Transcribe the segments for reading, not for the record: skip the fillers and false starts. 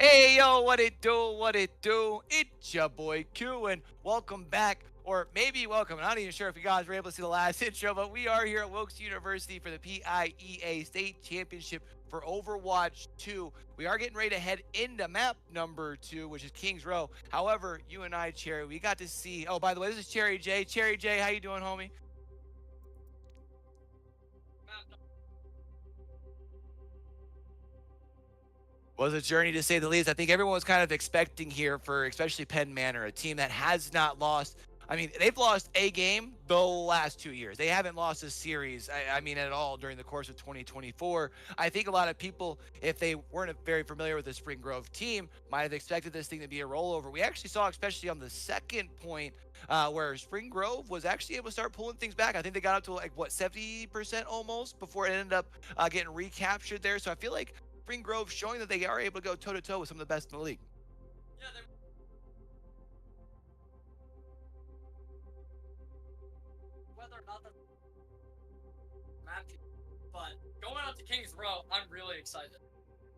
Hey yo, what it do? What it do? It's your boy Q, and welcome back, or maybe welcome. I'm not even sure if you guys were able to see the last intro, but we are here at Wilkes University for the PIEA State Championship for Overwatch 2. We are getting ready to head into map number 2, which is Kings Row. However, you and I, Cherry, we got to see. Oh, by the way, this is Cherry J. Cherry J, how you doing, homie? Was a journey to say the least. I think everyone was kind of expecting here for especially Penn Manor, a team that has not lost. I mean, they've lost a game the last 2 years. They haven't lost a series, I mean, at all during the course of 2024. I think a lot of people, if they weren't very familiar with the Spring Grove team, might have expected this thing to be a rollover. We actually saw, especially on the second point, where Spring Grove was actually able to start pulling things back. I think they got up to like, what, 70% almost before it ended up getting recaptured there. So I feel like Spring Grove showing that they are able to go toe-to-toe with some of the best in the league. Yeah, whether or not they're matching, but going out to Kings Row, I'm really excited.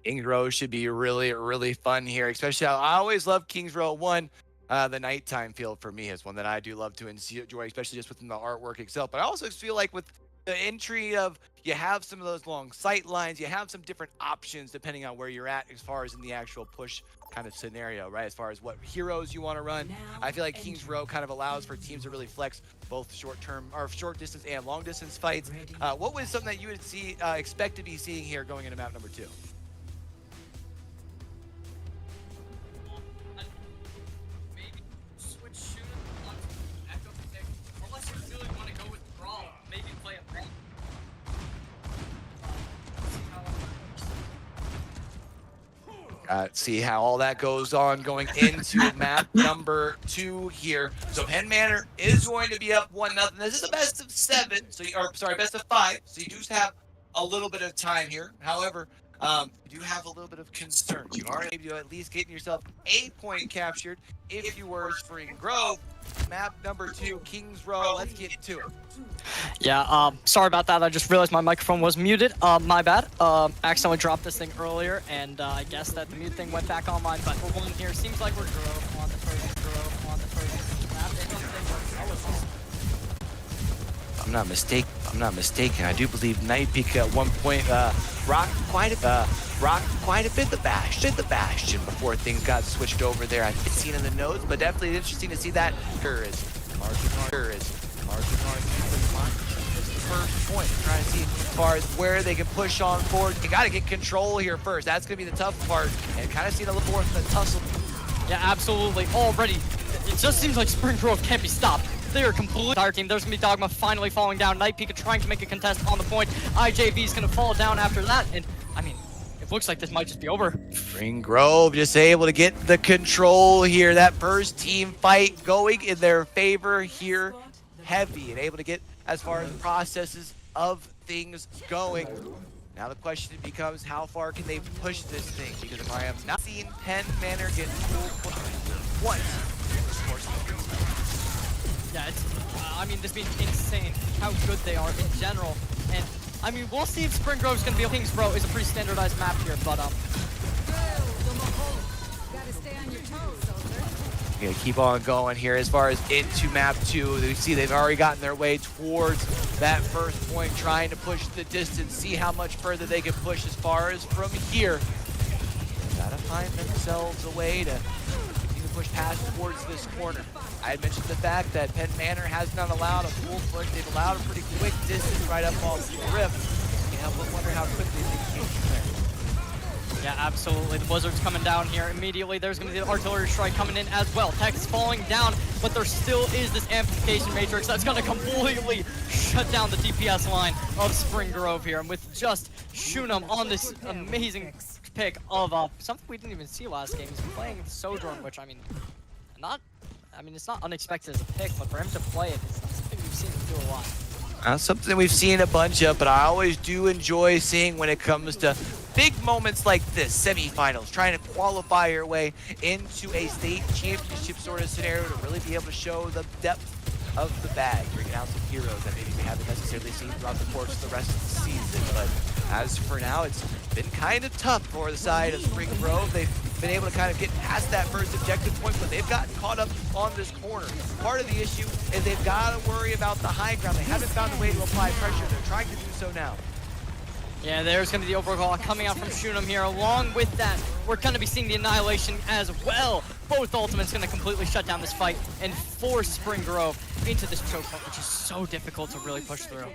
Kings Row should be really, really fun here, especially I always love Kings Row 1. The nighttime field for me is one that I do love to enjoy, especially just within the artwork itself. But I also feel like with the entry of, you have some of those long sight lines, you have some different options depending on where you're at as far as in the actual push kind of scenario, right? As far as what heroes you want to run. I feel like Kings Row kind of allows for teams to really flex both short-term or short distance and long distance fights. What was something that you would expect to be seeing here going into map number 2? Maybe switch shooter onto Echo pick, unless you really want to go with Brawl, maybe play a Brawl. See how all that goes on going into map number 2 here. So Penn Manor is going to be up 1-0. This is the best of 7, so best of 5. So you do have a little bit of time here. However, you do have a little bit of concerns. You are able to at least getting yourself a point captured if you were Spring Grove. Map number 2, Kings Row. Let's get to it. Yeah, sorry about that. I just realized my microphone was muted. My bad. Accidentally dropped this thing earlier, and I guess that the mute thing went back online. But we're going here. Seems like we're Grove on the first map. I'm not mistaken. I do believe Nightpeak at one point rocked quite a bit the Bastion before things got switched over there. I've seen in the notes, but definitely interesting to see that. First point, trying to see as far as where they can push on forward. You got to get control here first. That's going to be the tough part, and kind of seeing a little more of the tussle. Yeah, absolutely. Already, it just seems like Spring Grove can't be stopped. They are completely our team. There's gonna be Dogma finally falling down. Nightpeak trying to make a contest on the point. IJV is gonna fall down after that, and I mean, it looks like this might just be over. Spring Grove just able to get the control here. That first team fight going in their favor here, heavy, and able to get as far as processes of things going. Now the question becomes, how far can they push this thing? Because if I am not seeing Penn Manor get full push once, yeah, it's, I mean, this being insane how good they are in general. And I mean, we'll see if Spring Grove's gonna be. Kings Row is a pretty standardized map here, but gonna keep on going here as far as into map 2. You see they've already gotten their way towards that first point, trying to push the distance, see how much further they can push as far as from here. Gotta find themselves a way to continue to push past towards this corner. I had mentioned the fact that Penn Manor has not allowed a full push. They've allowed a pretty quick distance right up off the rift. You know, but wonder how quickly they can change from there. yeah, absolutely. The Blizzard's coming down here immediately. There's going to be the artillery strike coming in as well. Tech is falling down, but there still is this amplification matrix that's going to completely shut down the DPS line of Spring Grove here. And with just Shunam on this amazing pick of something we didn't even see last game. He's playing Sojourn, which it's not unexpected as a pick, but for him to play it, it's something we've seen him do a lot. Something we've seen a bunch of, but I always do enjoy seeing when it comes to big moments like this, semifinals, trying to qualify your way into a state championship sort of scenario to really be able to show the depth of the bag, bringing out some heroes that maybe we haven't necessarily seen throughout the course of the rest of the season. But as for now, it's been kind of tough for the side of Spring Grove. They've been able to kind of get past that first objective point, but they've gotten caught up on this corner. Part of the issue is they've got to worry about the high ground. They haven't found a way to apply pressure. They're trying to do so now. Yeah, there's going to be the overcall coming out from Shunem here. Along with that, we're going to be seeing the Annihilation as well. Both ultimates going to completely shut down this fight and force Spring Grove into this choke point, which is so difficult to really push through.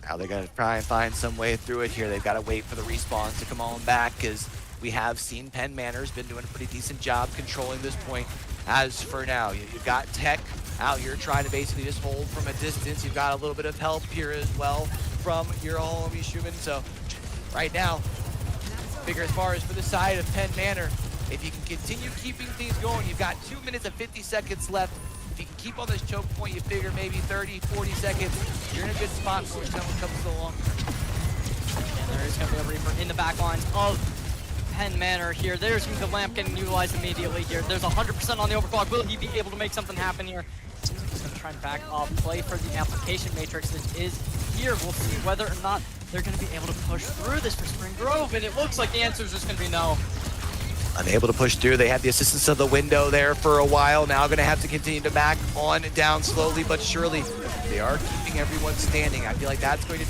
Now they got to try and find some way through it here. They've got to wait for the respawns to come on back, because we have seen Penn Manor's been doing a pretty decent job controlling this point. As for now, you've got Tech out here trying to basically just hold from a distance. You've got a little bit of help here as well from your homie Schumann. So right now, figure as far as for the side of Penn Manor, if you can continue keeping things going, you've got 2 minutes and 50 seconds left. If you can keep on this choke point, you figure maybe 30, 40 seconds, you're in a good spot before someone comes along. And there is going to be a Reaper in the back lines of Penn Manor here. There's going to be the lamp getting utilized immediately here. There's 100% on the overclock. Will he be able to make something happen here? He's going to try and back off play for the application matrix that is here. We'll see whether or not they're going to be able to push through this for Spring Grove, and it looks like the answer is just going to be no. Unable to push through. They had the assistance of the window there for a while. Now going to have to continue to back on down slowly but surely. They are keeping everyone standing. I feel like that's going to be